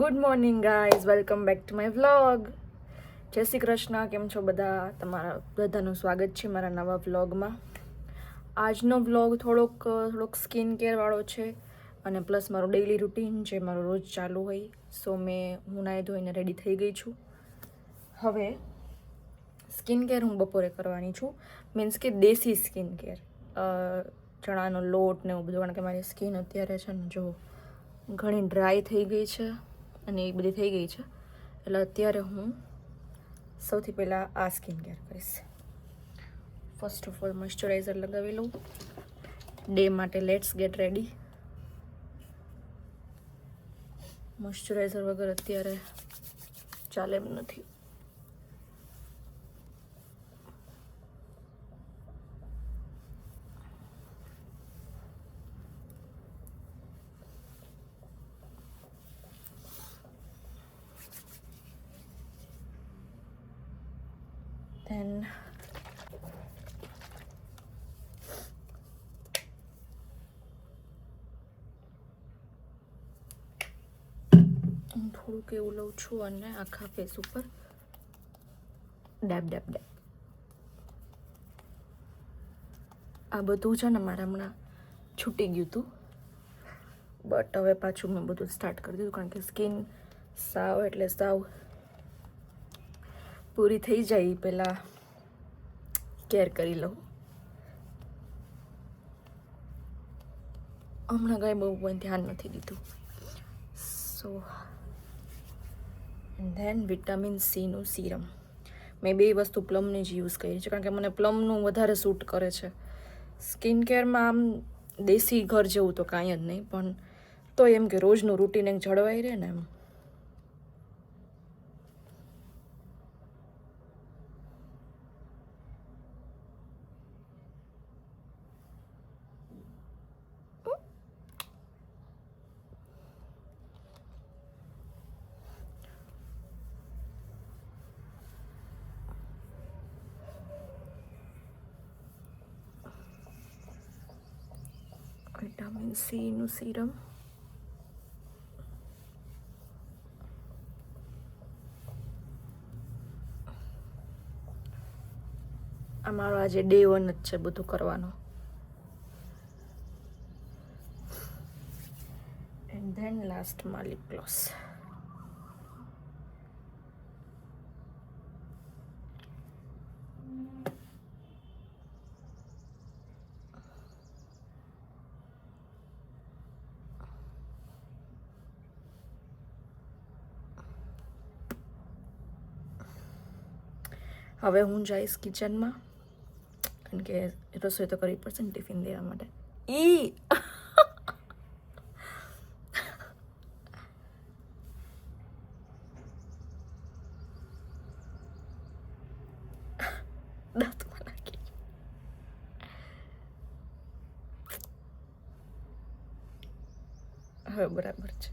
Good morning guys, welcome back to my vlog. જય શ્રી કૃષ્ણ. કેમ છો બધા? તમારા બધાનું સ્વાગત છે મારા નવા વ્લોગમાં. આજનો વ્લોગ થોડોક સ્કિન કેરવાળો છે અને પ્લસ મારું ડેઇલી રૂટીન જે મારું રોજ ચાલુ હોય. હું નાહી ધોઈને રેડી થઈ ગઈ છું. હવે સ્કિન કેર હું બપોરે કરવાની છું, મીન્સ કે દેશી સ્કિન કેર, ચણાનો લોટ ને એવું બધું. કારણ કે મારી સ્કિન અત્યારે છે ને જો ઘણી ડ્રાય થઈ ગઈ છે અને એ બધી થઈ ગઈ છે, એટલે અત્યારે હું સૌથી પહેલાં આ સ્કિન કેર કરીશ. ફર્સ્ટ ઓફ ઓલ મોઇશ્ચરાઇઝર લગાવી લઉં. ડે માટે લેટ્સ ગેટ રેડી. મોઇશ્ચરાઇઝર વગર અત્યારે ચાલે એમ નથી. Then હું થોડુંક એવું લઉં છું અને આખા ફેસ ઉપર ડેબ. આ બધું છે ને મારે હમણાં છૂટી ગયું હતું, બટ હવે પાછું મેં બધું સ્ટાર્ટ કરી દીધું. કારણ કે સ્કિન સાવ પૂરી થઈ જાય એ પહેલાં કેર કરી લઉં. હમણાં કાંઈ બહુ કોઈ ધ્યાન નથી દીધું. સો ધેન વિટામિન સીનું સીરમ. મેં બે વસ્તુ પ્લમની જ યુઝ કરી છે, કારણ કે મને પ્લમનું વધારે સૂટ કરે છે. સ્કિન કેરમાં આમ દેશી ઘર જેવું તો કાંઈ જ નહીં, પણ તો એમ કે રોજનું રૂટીન એક જળવાઈ રહે ને એમ. Vitamin સીનું serum. અમારો આજે ડે 1 જ છે બધું કરવાનો. એન્ડ ધેન લાસ્ટમાં લિપ ગ્લોસ. હવે હું જઈશ કિચનમાં, કારણ કે રસોઈ તો કરવી પડશે ને ટિફિન દેવા માટે. દાંતમાં નાખી. હવે બરાબર છે.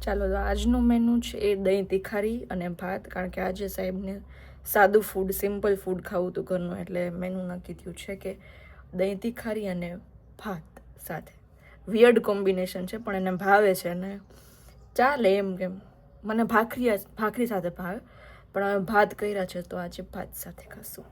ચાલો, તો આજનું મેનુ છે એ દહીં તીખારી અને ભાત. કારણ કે આજે સાહેબને સાદું ફૂડ, સિમ્પલ ફૂડ ખાવું હતું ઘરનું, એટલે મેનુ નક્કી થયું છે કે દહીં તીખારી અને ભાત સાથે. વિયર્ડ કોમ્બિનેશન છે પણ એને ભાવે છે અને ચાલે એમ. કેમ મને ભાખરી સાથે ભાવે, પણ હવે ભાત કર્યા છે તો આજે ભાત સાથે ખાશું.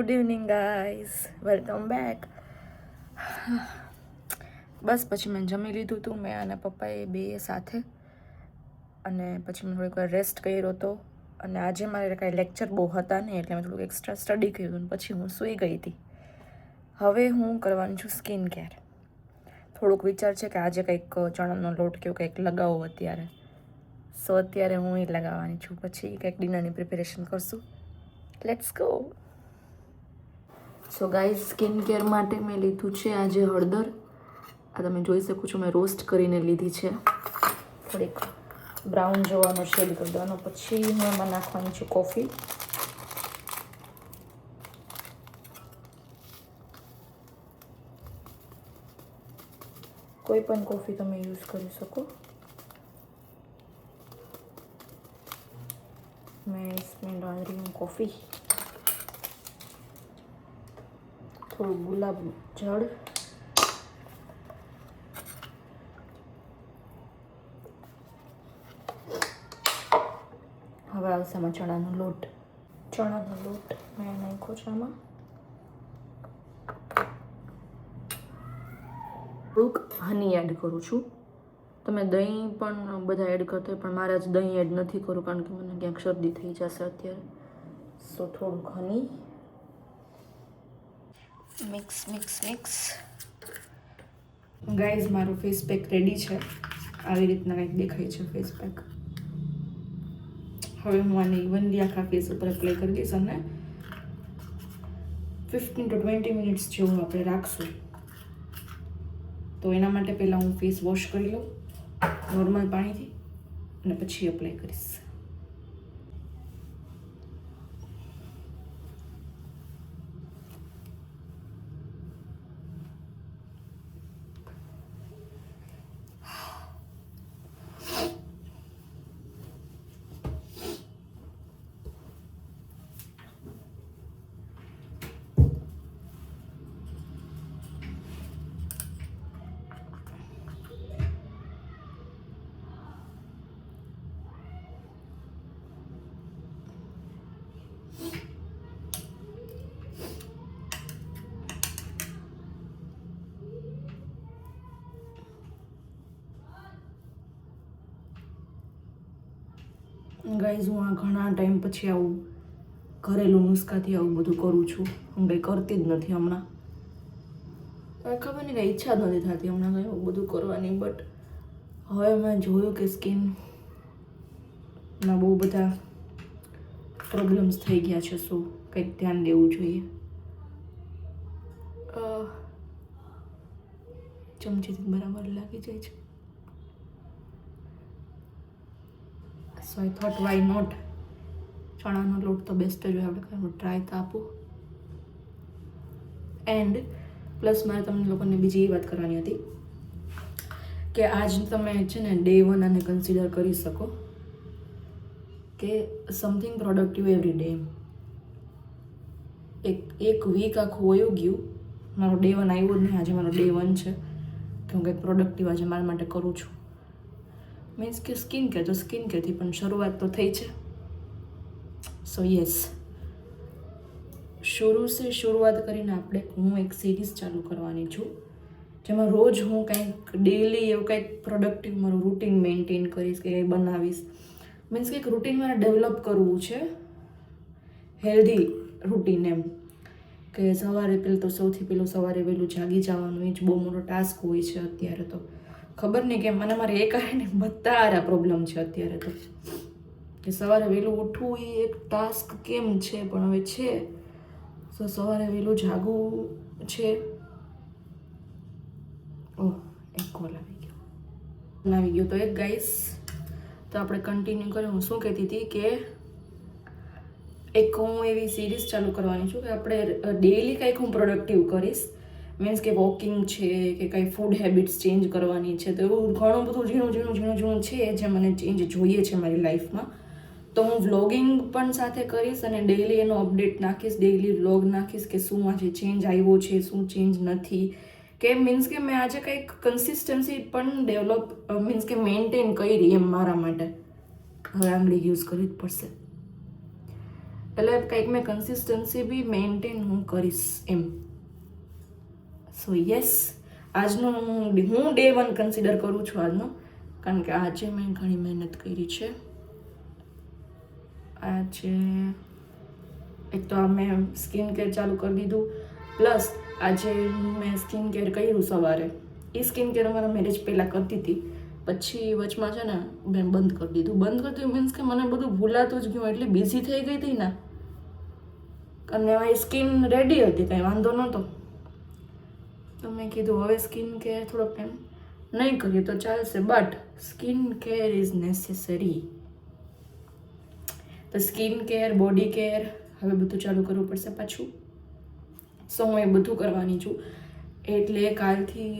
Good evening guys, welcome back. બસ પછી મેં જમી લીધું હતું, મેં અને પપ્પાએ બે સાથે, અને પછી મેં થોડીક વાર રેસ્ટ કર્યો હતો. અને આજે મારે કાંઈ લેક્ચર બહુ હતા નહીં, એટલે મેં થોડુંક એક્સ્ટ્રા સ્ટડી કર્યું હતું, પછી હું સૂઈ ગઈ હતી. હવે હું કરવાની છું સ્કિન કેર. થોડુંક વિચાર છે કે આજે કંઈક ચણાનો લોટ કે કંઈક લગાવો અત્યારે. સો અત્યારે હું એ લગાવવાની છું, પછી કંઈક ડિનરની પ્રિપેરેશન કરશું. Let's go. So guys, skin care માટે મેં લીધું છે આજે હળદર. આ તમે જોઈ શકો છો, મેં રોસ્ટ કરીને લીધી છે. થોડીક બ્રાઉન જોવાનો શેડ કરી દેવાનો. પછી હું એમાં નાખવાની છું કોફી. કોઈ પણ કોફી તમે યુઝ કરી શકો. मैं इसमें डाल रही हूँ कॉफ़ी, થોડું ગુલાબ જળ, હવે આવશે આમાં ચણાનો લોટ. ચણાનો લોટ મેં નાખ્યો છે આમાં. થોડુંક હની એડ કરું છું. તમે દહીં પણ બધા એડ કરતા હોય, પણ મારે જ દહીં એડ નથી કરું કારણ કે મને ક્યાંક શરદી થઈ જશે અત્યારે. સો થોડુંક હની, મિક્સ મિક્સ મિક્સ. ગાઈઝ, મારો ફેસ પેક રેડી છે. આવી રીતના કંઈક દેખાય છે ફેસ પેક. હવે હું આને ઇવનલી આખા ફેસ ઉપર એપ્લાય કરી દઈશ અને 15 to 20 મિનિટ્સ જેવું આપણે રાખશું. તો એના માટે પહેલાં હું ફેસ વોશ કરી લઉં નોર્મલ પાણીથી, અને પછી એપ્લાય કરીશ. ગાઈઝ, હું આ ઘણા ટાઈમ પછી આવું ઘરેલું નુસ્ખાથી આવું બધું કરું છું. હું કંઈ કરતી જ નથી હમણાં. ખબર નહીં, કંઈ ઈચ્છા જ નથી થતી હમણાં કંઈ એવું બધું કરવાની. બટ હવે મેં જોયું કે સ્કિનમાં બહુ બધા પ્રોબ્લેમ્સ થઈ ગયા છે. સો કંઈક ધ્યાન દેવું જોઈએ. ચમચીથી બરાબર લાગી જાય છે. સો આઈ થોટ વાય નોટ. ચણાનો લોટ તો બેસ્ટ જ હોય, આપણે કંઈ ટ્રાય તો આપું. એન્ડ પ્લસ મારે તમને લોકોને બીજી એ વાત કરવાની હતી કે આજ તમે છે ને ડે 1 આને કન્સિડર કરી શકો કે સમથિંગ પ્રોડક્ટિવ એવરી ડે. એક વીક આખું વયું ગયું, મારો ડે 1 આવ્યો જ નહીં. આજે મારો ડે 1 છે કે હું કંઈક પ્રોડક્ટિવ આજે મારા માટે કરું છું. મીન્સ કે સ્કિન કેર તો સ્કિન કેરથી પણ શરૂઆત તો થઈ છે. સો યસ, શરૂઆત કરીને હું એક સિરીઝ ચાલુ કરવાની છું, જેમાં રોજ હું કંઈક ડેલી એવું કંઈક પ્રોડક્ટિવ મારું રૂટીન મેન્ટેન કરીશ કે બનાવીશ. મીન્સ કે એક રૂટીન મારે ડેવલપ કરવું છે, હેલ્ધી રૂટીન. એમ કે સવારે સૌથી પહેલું સવારે વહેલું જાગી જવાનું, એ જ બહુ મોટો ટાસ્ક હોય છે અત્યારે. તો ખબર નહીં કેમ મને મારે એક આવે ને બધા પ્રોબ્લેમ છે અત્યારે તો, કે સવારે વહેલું ઉઠવું એ એક ટાસ્ક કેમ છે, પણ હવે છે. તો સવારે વહેલું જાગવું છે. ઓહ, એક કોલ આવી ગયો તો એક ગાઈસ. તો આપણે કન્ટિન્યુ કરીએ. હું શું કહેતી હતી કે એક હું એવી સિરીઝ ચાલુ કરવાની છું કે આપણે ડેઈલી કંઈક હું પ્રોડક્ટિવ કરીશ. મીન્સ કે વોકિંગ છે કે કંઈ ફૂડ હેબિટ્સ ચેન્જ કરવાની છે. તો એવું ઘણું બધું ઝીણું છે જે મને ચેન્જ જોઈએ છે મારી લાઈફમાં. તો હું વ્લોગિંગ પણ સાથે કરીશ અને ડેઈલી એનો અપડેટ નાખીશ, ડેઈલી વ્લોગ નાખીશ કે શું આજે ચેન્જ આવ્યો છે, શું ચેન્જ નથી. કે મીન્સ કે મેં આજે કંઈક કન્સિસ્ટન્સી પણ ડેવલપ મીન્સ કે મેન્ટેન કરી એમ મારા માટે. હવે આંગળી યુઝ કરવી જ પડશે. એટલે કંઈક મેં કન્સિસ્ટન્સી બી મેન્ટેન હું કરીશ એમ. સો યસ, આજનો હું ડે 1 કન્સિડર કરું છું આજનો, કારણ કે આજે મેં ઘણી મહેનત કરી છે. આજે એક તો મેં સ્કિન કેર ચાલુ કરી દીધું, પ્લસ આજે મેં સ્કિન કેર કર્યું સવારે. એ સ્કિન કેર અમારા મેરેજ પહેલાં કરતી હતી, પછી વચમાં છે ને મેં બંધ કરી દીધું. મીન્સ કે મને બધું ભૂલાતું જ ગયું, એટલી બિઝી થઈ ગઈ હતી ને, અને મારી સ્કિન રેડી હતી, કંઈ વાંધો નહોતો. તો મેં કીધું હવે સ્કિન કેર થોડોક ટાઈમ નહીં કરીએ તો ચાલશે, but skin care is necessary. તો સ્કિન કેર, બોડી કેર હવે બધું ચાલુ કરવું પડશે પાછું. સો હું એ બધું કરવાની છું. એટલે કાલથી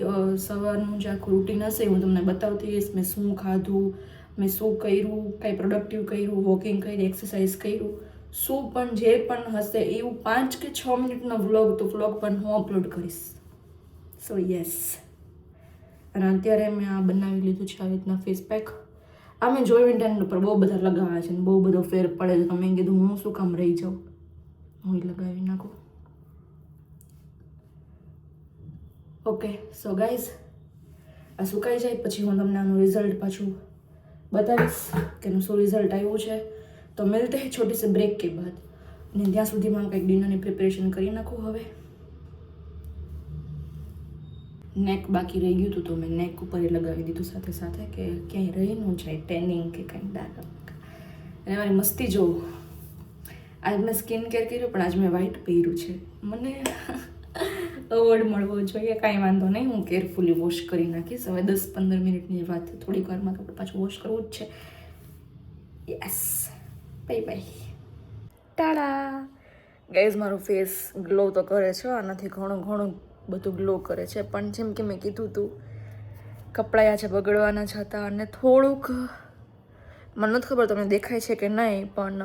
સવારનું જે આખું રૂટીન હશે હું તમને બતાવતી રહીશ. મેં શું ખાધું, મેં શું કર્યું, કાંઈ પ્રોડક્ટિવ કર્યું, વોકિંગ કરી, એક્સરસાઇઝ કર્યું, શું પણ જે પણ હશે એવું 5 કે 6 મિનિટનો વ્લોગ પણ હું અપલોડ કરીશ. સો યસ. અને અત્યારે મેં આ બનાવી લીધું છે આવી રીતના ફેસ પેક. આ મેં જોયું ઇન્ટરનેટ ઉપર બહુ બધા લગાવ્યા છે ને બહુ બધો ફેર પડે છે, તો મેં કીધું હું શું કામ રહી જાઉં, હું લગાવી નાખું. ઓકે, સો ગાઈઝ, આ સુકાઈ જાય પછી હું તમને આનું રિઝલ્ટ પાછું બતાવીશ કે એનું શું રિઝલ્ટ આવ્યું છે. તો મિલતે હૈ છોટી સે બ્રેક કે બાદ. અને ત્યાં સુધીમાં કંઈક ડિનરની પ્રિપેરેશન કરી નાખું. હવે નેક બાકી રહી ગયું હતું તો મેં નેક ઉપર એ લગાવી દીધું સાથે સાથે, કે ક્યાંય રહી ન જાય ટેનિંગ કે કંઈક ડાર્ક. અને મારી મસ્તી જોઉં, આજ મેં સ્કિન કેર કર્યું પણ આજ મેં વ્હાઈટ પહેર્યું છે. મને અવોર્ડ મળવો જોઈએ, કાંઈ વાંધો નહીં, હું કેરફુલી વોશ કરી નાખીશ. હવે 10-15 મિનિટની વાત, થોડીક વારમાં તો પાછું વોશ કરવું જ છે. Yes, bye bye, TADA. Guys, મારું ફેસ ગ્લો તો કરે છે, આનાથી ઘણું બધું ગ્લો કરે છે, પણ જેમ કે મેં કીધું હતું કપડાં છે બગડવાના જ હતા, અને થોડુંક મને નથી ખબર તમને દેખાય છે કે નહીં, પણ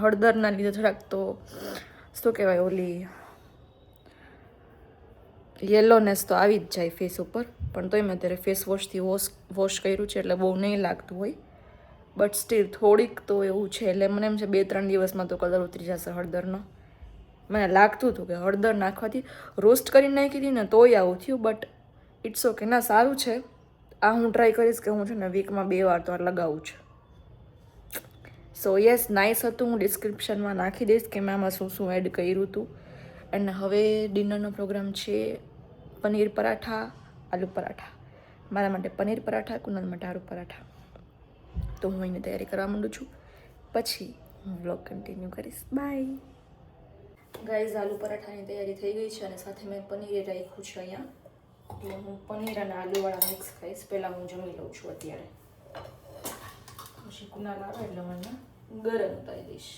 હળદરના લીધે થોડાક તો શું કહેવાય ઓલી યેલોનેસ તો આવી જ જાય ફેસ ઉપર. પણ તોય મેં અત્યારે ફેસ વોશથી વોશ કર્યું છે એટલે બહુ નહીં લાગતું હોય, બટ સ્ટીલ થોડીક તો એવું છે. એટલે મને એમ છે 2-3 દિવસમાં તો કલર ઉતરી જશે હળદરનો. મને લાગતું હતું કે હળદર નાખવાથી રોસ્ટ કરીને નાખી હતી ને તોય આવું થયું, બટ ઇટ્સ ઓકે. ના, સારું છે. આ હું ટ્રાય કરીશ કે હું છે ને વીકમાં 2 વાર તો આ લગાવું છું. સો યસ, નાઇસ હતું. હું ડિસ્ક્રિપ્શનમાં નાખી દઈશ કે મેં આમાં શું એડ કર્યું હતું. અને હવે ડિનરનો પ્રોગ્રામ છે પનીર પરાઠા, આલુ પરાઠા. મારા માટે પનીર પરાઠા, કુનાલ માટે આલુ પરાઠા. તો હું એની તૈયારી કરવા માંડું છું, પછી હું વ્લોગ કન્ટિન્યુ કરીશ. Bye guys. આલુ પરાઠાની તૈયારી થઈ ગઈ છે અને સાથે મેં પનીર રાખ્યું છે અહીંયા. એટલે હું પનીર અને આલુવાળા મિક્સ ખાઈશ. પહેલાં હું જમી લઉં છું અત્યારે, પછી કુનાલ આવે એટલે હું એને ગરમ ઉતારી દઈશ.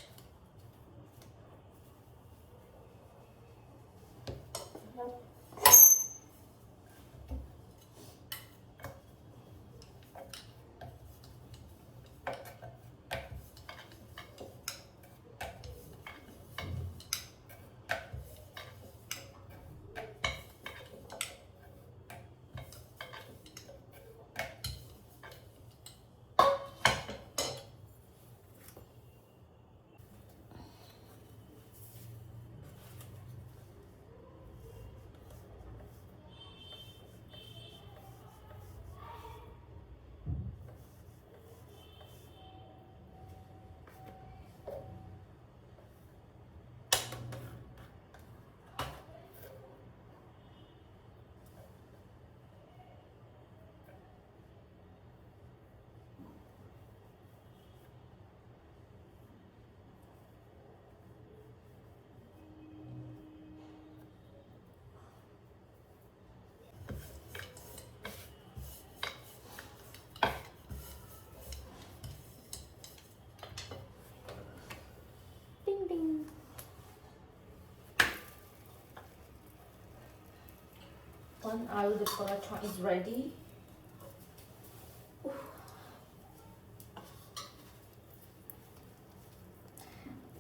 One aloo paratha is ready.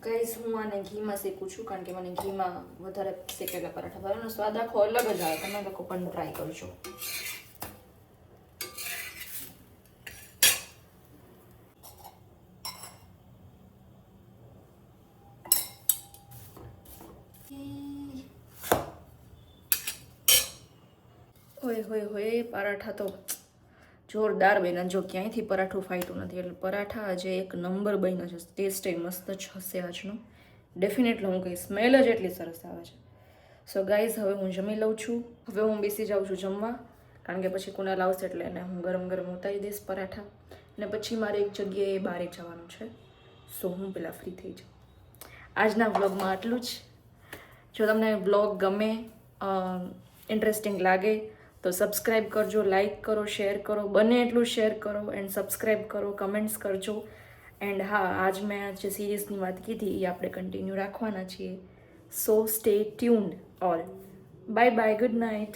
Guys, હું આને ઘીમાં શેકું છું કારણ કે મને ઘીમાં વધારે શેકેલા પરાઠા ભાવે. સ્વાદ આખો અલગ જ આવે. તમે લોકો પણ ટ્રાય કરજો. હોય હોય પરાઠા તો જોરદાર બન્યા. જો ક્યાંયથી પરાઠું ફાટ્યું નથી, એટલે પરાઠા આજે એક નંબર બન્યો છે. ટેસ્ટ મસ્ત જ હશે આજનો, ડેફિનેટલી હું કહીશ. સ્મેલ જ એટલી સરસ આવે છે. સો ગાઈઝ, હવે હું જમી લઉં છું. હવે હું બેસી જાઉં છું જમવા, કારણ કે પછી કુણાલ આવશે એટલે એને હું ગરમ ગરમ ઉતારી દઈશ પરાઠા. અને પછી મારે એક જગ્યાએ બહાર જવાનું છે, સો હું પેલા ફ્રી થઈ જાઉં. આજના વ્લોગમાં આટલું જ. જો તમને વ્લોગ ગમે, ઇન્ટરેસ્ટિંગ લાગે તો સબસ્ક્રાઈબ કરજો, લાઈક કરો, શેર કરો, બને એટલું શેર કરો એન્ડ સબસ્ક્રાઈબ કરો, કમેન્ટ્સ કરજો. એન્ડ હા, આજ મેં જે સિરીઝની વાત કીધી એ આપણે કન્ટિન્યુ રાખવાના છીએ. સો stay tuned all. Bye bye, good night.